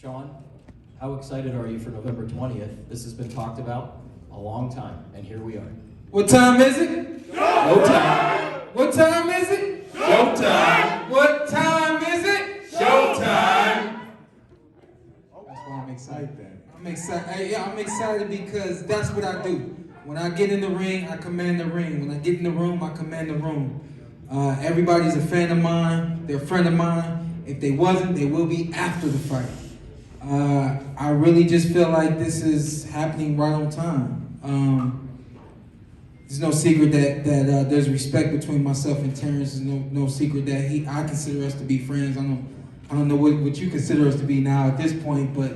Shawn, how excited are you for November 20th? This has been talked about a long time, and here we are. What time is it? No time. What time is it? Showtime. What time is it? Showtime. That's why I'm excited. I'm excited. Yeah, I'm excited because that's what I do. When I get in the ring, I command the ring. When I get in the room, I command the room. Everybody's a fan of mine. They're a friend of mine. If they wasn't, they will be after the fight. I really just feel like this is happening right on time. There's no secret that there's respect between myself and Terence. There's no secret that I consider us to be friends. I don't know what you consider us to be now at this point, but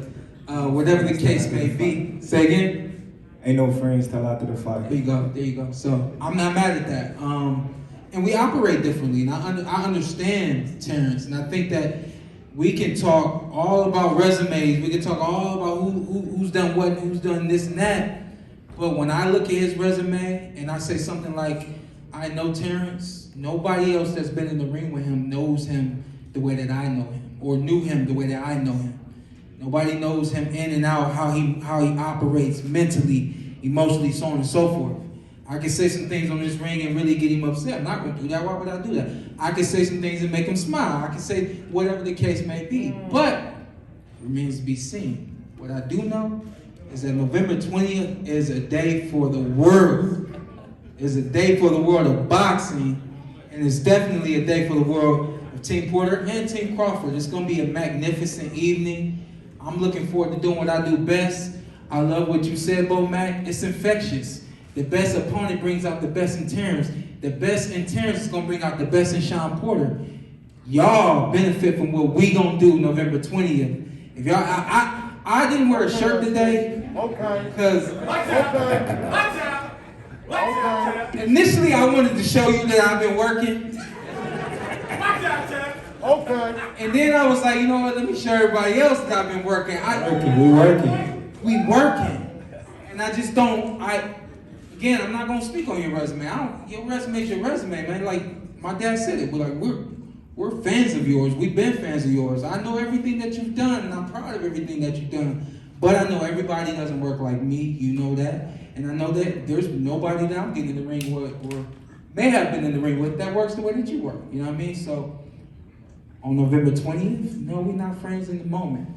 whatever the case may be. Say again? Ain't no friends till after the fight. There you go. So I'm not mad at that. And we operate differently, and I understand Terence, and I think that we can talk all about resumes. We can talk all about who's done what, who's done this and that. But when I look at his resume and I say something like, I know Terence, nobody else that's been in the ring with him knows him the way that I know him, or knew him the way that I know him. Nobody knows him in and out, how he operates mentally, emotionally, so on and so forth. I can say some things on this ring and really get him upset. I'm not going to do that. Why would I do that? I can say some things and make him smile. I can say whatever the case may be. But it remains to be seen. What I do know is that November 20th is a day for the world. It's a day for the world of boxing. And it's definitely a day for the world of Team Porter and Team Crawford. It's going to be a magnificent evening. I'm looking forward to doing what I do best. I love what you said, Bo Mac. It's infectious. The best opponent brings out the best in Terence. The best in Terence is going to bring out the best in Shawn Porter. Y'all benefit from what we going to do November 20th. If y'all, I didn't wear a shirt today. Okay. Because Okay. initially I wanted to show you that I've been working. Okay. And then I was like, you know what, let me show everybody else that I've been working. We working. We working. And I just don't, again, I'm not gonna speak on your resume. Your resume's your resume, man. Like my dad said it, we're fans of yours. We've been fans of yours. I know everything that you've done, and I'm proud of everything that you've done. But I know everybody doesn't work like me. You know that. And I know that there's nobody that I'm getting in the ring with, or may have been in the ring with, that works the way that you work. You know what I mean? So on November 20th, no, we're not friends in the moment.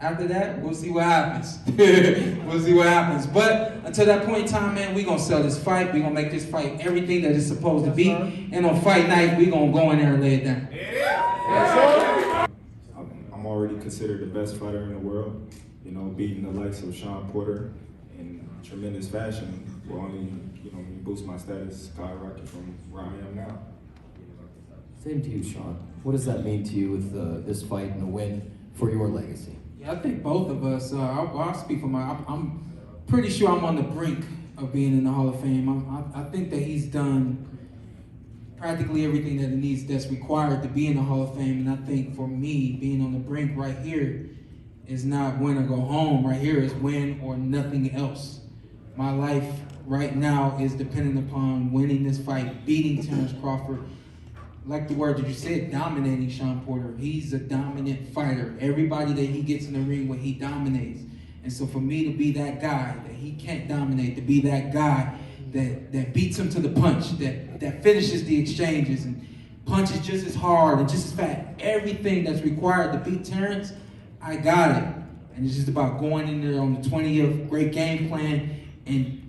After that, we'll see what happens. We'll see what happens. But until that point in time, man, we're going to sell this fight. We're going to make this fight everything that it's supposed to be. And on fight night, we're going to go in there and lay it down. I'm already considered the best fighter in the world. You know, beating the likes of Shawn Porter in tremendous fashion will only, boost my status, skyrocket from where I am now. Same to you, Shawn. What does that mean to you with this fight and the win for your legacy? Yeah, I think both of us, I'll speak for I'm pretty sure I'm on the brink of being in the Hall of Fame. I think that he's done practically everything that's required to be in the Hall of Fame. And I think for me, being on the brink right here is not win or go home. Right here is win or nothing else. My life right now is dependent upon winning this fight, beating Terence Crawford. Like the word that you said, dominating Shawn Porter. He's a dominant fighter. Everybody that he gets in the ring with, he dominates. And so for me to be that guy that he can't dominate, to be that guy that beats him to the punch, that finishes the exchanges and punches just as hard and just as fast, everything that's required to beat Terence, I got it. And it's just about going in there on the 20th, great game plan, and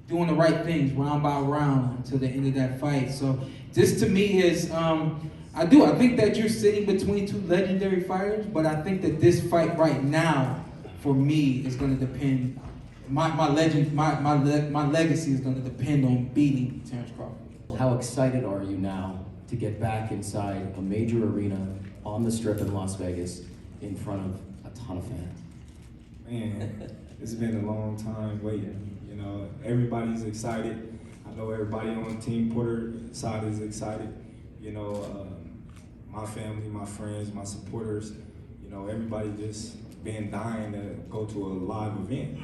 doing the right things round by round until the end of that fight. So this to me is, I think that you're sitting between two legendary fighters, but I think that this fight right now, for me, is going to depend, my legacy is going to depend on beating Terence Crawford. How excited are you now to get back inside a major arena on the Strip in Las Vegas in front of a ton of fans? Man, it's been a long time waiting. Everybody's excited. I know everybody on Team Porter side is excited. My family, my friends, my supporters, everybody just been dying to go to a live event.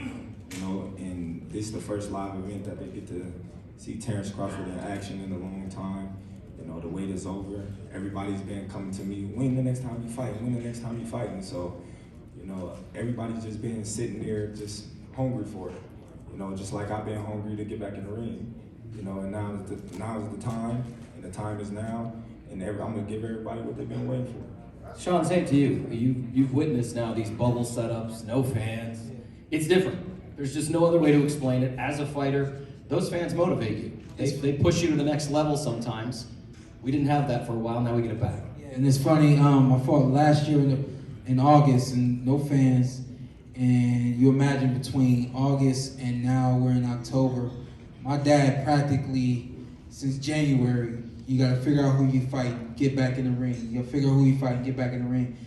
And this is the first live event that they get to see Terence Crawford in action in a long time. You know, the wait is over. Everybody's been coming to me, when the next time you fight? When the next time you fight? And so, you know, everybody's just been sitting there just hungry for it. You know, just like I've been hungry to get back in the ring. You know, and now is the time, and the time is now, and I'm gonna give everybody what they've been waiting for. Sean, same to you. You've witnessed now these bubble setups, no fans. It's different. There's just no other way to explain it. As a fighter, those fans motivate you. They push you to the next level sometimes. We didn't have that for a while, now we get it back. Yeah, and it's funny, I fought last year in August and no fans. And you imagine between August and now we're in October, my dad practically, since January, you gotta figure out who you fight, get back in the ring. You gotta figure out who you fight and get back in the ring.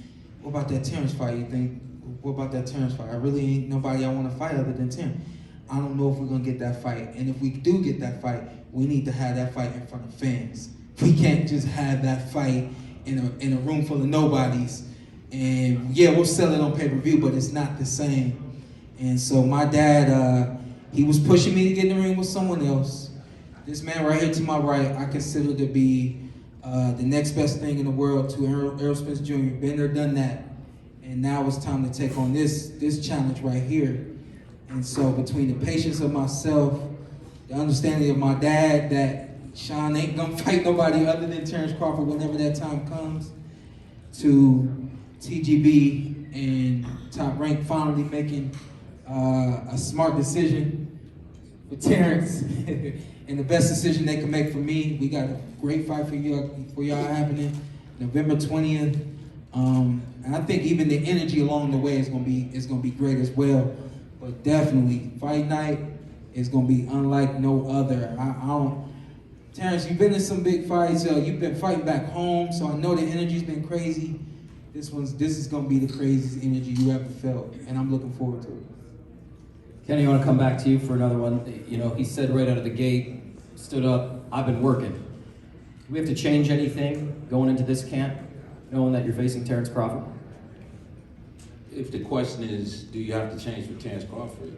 What about that Terence fight? You think, what about that Terence fight? I really ain't nobody I wanna fight other than Terence. I don't know if we're gonna get that fight. And if we do get that fight, we need to have that fight in front of fans. We can't just have that fight in a room full of nobodies. And yeah, we'll sell it on pay-per-view, but it's not the same. And so my dad, he was pushing me to get in the ring with someone else. This man right here to my right, I consider to be the next best thing in the world to Errol Spence Jr. Been there, done that. And now it's time to take on this challenge right here. And so between the patience of myself, the understanding of my dad that Shawn ain't gonna fight nobody other than Terence Crawford whenever that time comes, to TGB and Top Rank finally making a smart decision for Terence and the best decision they can make for me. We got a great fight for y'all happening November 20th. And I think even the energy along the way is gonna be great as well. But definitely, fight night is gonna be unlike no other. Terence, you've been in some big fights. You've been fighting back home, so I know the energy's been crazy. This is gonna be the craziest energy you ever felt, and I'm looking forward to it. Kenny, I want to come back to you for another one. You know, he said right out of the gate, stood up, I've been working. Do we have to change anything going into this camp, knowing that you're facing Terence Crawford? If the question is, do you have to change for Terence Crawford?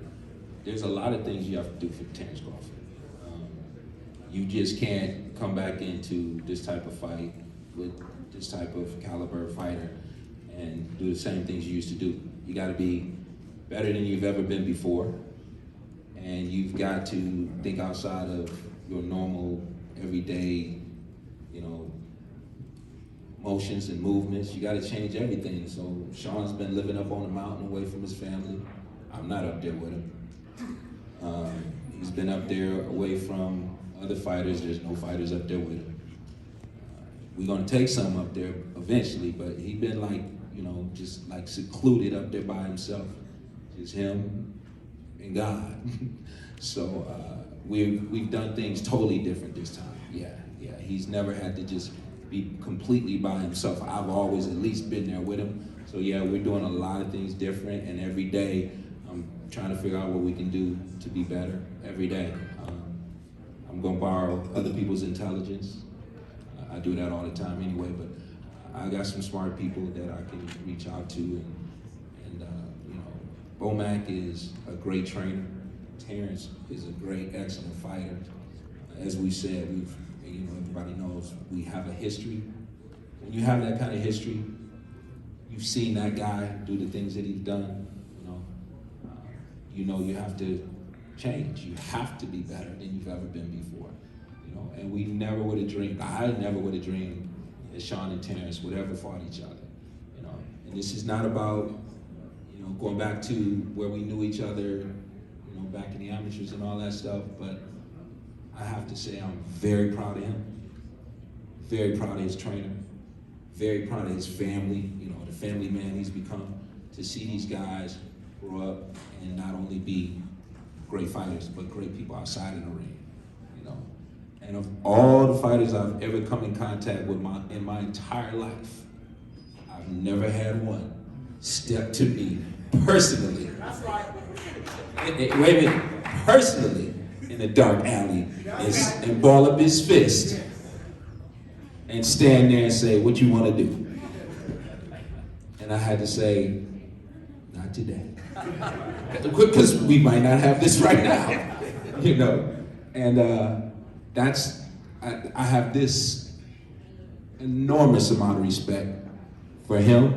There's a lot of things you have to do for Terence Crawford. You just can't come back into this type of fight with this type of caliber fighter and do the same things you used to do. You got to be better than you've ever been before, and you've got to think outside of your normal, everyday, you know, motions and movements. You got to change everything. So Shawn's been living up on the mountain away from his family. I'm not up there with him. He's been up there away from other fighters. There's no fighters up there with him. We're gonna take some up there eventually, but he been like, you know, just like secluded up there by himself. Just him and God. So we've done things totally different this time. Yeah. He's never had to just be completely by himself. I've always at least been there with him. So yeah, we're doing a lot of things different, and every day I'm trying to figure out what we can do to be better every day. I'm gonna borrow other people's intelligence. I do that all the time anyway, but I got some smart people that I can reach out to, and you know, Bomac is a great trainer. Terence is a great, excellent fighter. As we said, you know, everybody knows we have a history. When you have that kind of history, you've seen that guy do the things that he's done. You know you have to change. You have to be better than you've ever been before. You know, and we never would have dreamed. I never would have dreamed that Shawn and Terence would ever fought each other. You know, and this is not about, you know, going back to where we knew each other, you know, back in the amateurs and all that stuff. But I have to say, I'm very proud of him. Very proud of his trainer. Very proud of his family. You know, the family man he's become. To see these guys grow up and not only be great fighters, but great people outside of the ring, you know. And of all the fighters I've ever come in contact with in my entire life, I've never had one step to me personally. That's right. Wait a minute, personally, in a dark alley and ball up his fist and stand there and say, "What you want to do?" And I had to say, "Not today." Because we might not have this right now, you know. And I have this enormous amount of respect for him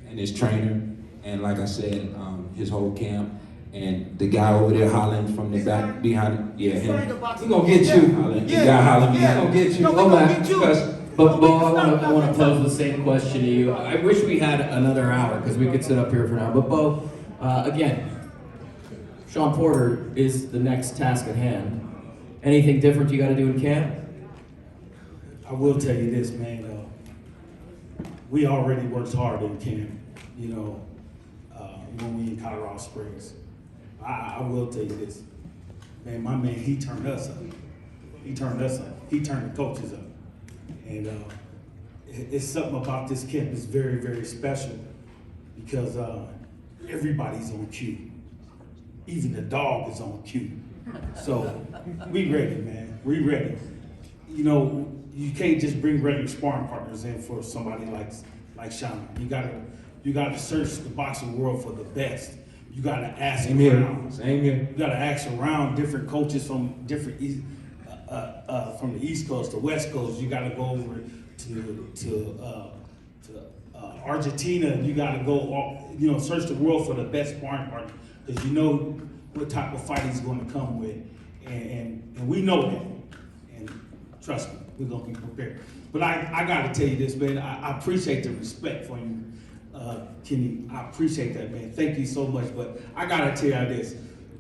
and his trainer, and like I said, his whole camp, and the guy over there hollering from the back behind, yeah, him. We gonna get you. Hollering, the guy hollering behind. Gonna get you. Go back. But Bo, I want to pose the same question to you. I wish we had another hour because we could sit up here for now. But Bo, again, Shawn Porter is the next task at hand. Anything different you got to do in camp? I will tell you this, man. We already worked hard in camp, you know, when we in Colorado Springs. I will tell you this, man. My man, he turned us up. He turned us up. He turned the coaches up. And it's something about this camp that's very, very special because everybody's on cue. Even the dog is on cue. So we ready, man. We ready. You know, you can't just bring regular sparring partners in for somebody like Shawn. You gotta search the boxing world for the best. You gotta ask around. Same here. You gotta ask around different coaches from different from the East Coast to West Coast. You gotta go over to Argentina. You gotta go, you know, search the world for the best sparring partner because you know what type of fight he's going to come with, and we know that. And trust me, we're gonna be prepared. But I gotta tell you this, man. I appreciate the respect for you, Kenny. I appreciate that, man. Thank you so much. But I gotta tell you this.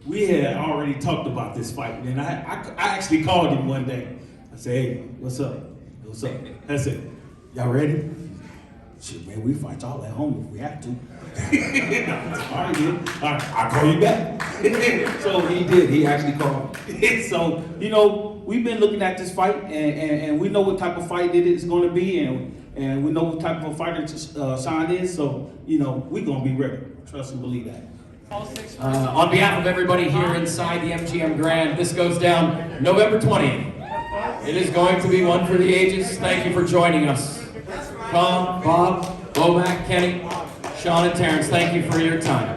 We had already talked about this fight, and I actually called him one day. I said, "Hey, what's up? What's up?" I said, "Y'all ready?" Shit, man, we fight y'all at home if we have to. All right, dude. All right, I'll call you back. So he did. He actually called me. So, you know, we've been looking at this fight, and we know what type of fight it is going to be, and we know what type of fighter Shawn is. So, you know, we're going to be ready. Trust and believe that. On behalf of everybody here inside the MGM Grand, this goes down November 20th. It is going to be one for the ages. Thank you for joining us. Tom, Bob, Bomac, Kenny, Shawn, and Terence, thank you for your time.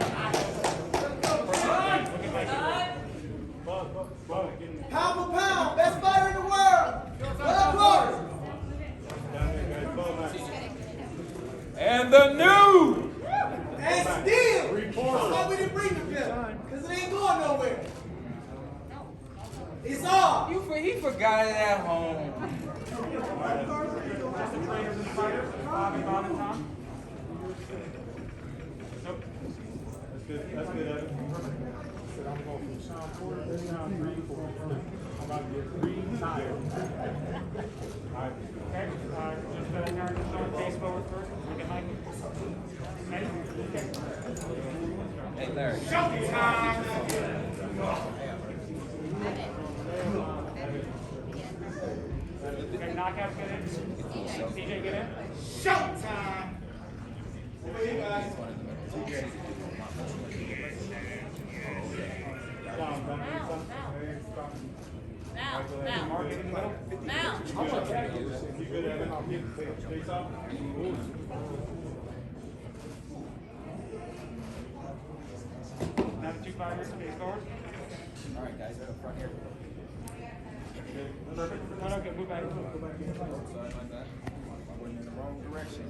Pound for pound, best fighter in the world. Well, And the new. and still, that's why we didn't bring him here, because it ain't going nowhere. It's on. He forgot it at home. That's good, Evan. I'm going from Shawn Porter to Shawn 3-4. I'm about to get 3 tired. All right. Okay, just Terence is on face forward first. Look at Mike. Ready? Okay. Hey, Larry. Showtime. Okay, knockouts get in. CJ get in. Showtime. Over here, guys. You good, Evan? I'll get face off. Now the two fighters face forward. All right, guys, up front here. Perfect. No, okay, move back. Sorry about that. I went in the wrong direction.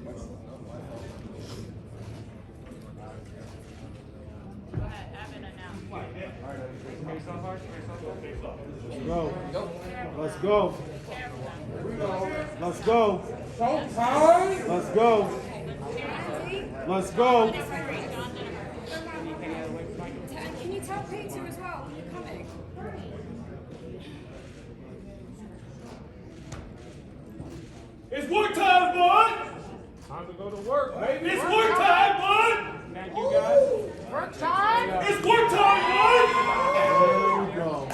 Go ahead, Evan announced. Face off, Arch. Face off. Let's go. Let's go. Showtime. Let's go. Let's go. Can you tell Pete to as well? You're coming. It's work time, boy. Time to go to work, baby. It's work time, boy. Thank you, guys. Work time? It's work time, boy. There we go.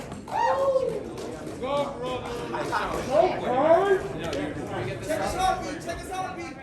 Check us out, Pete. Check us out, Pete.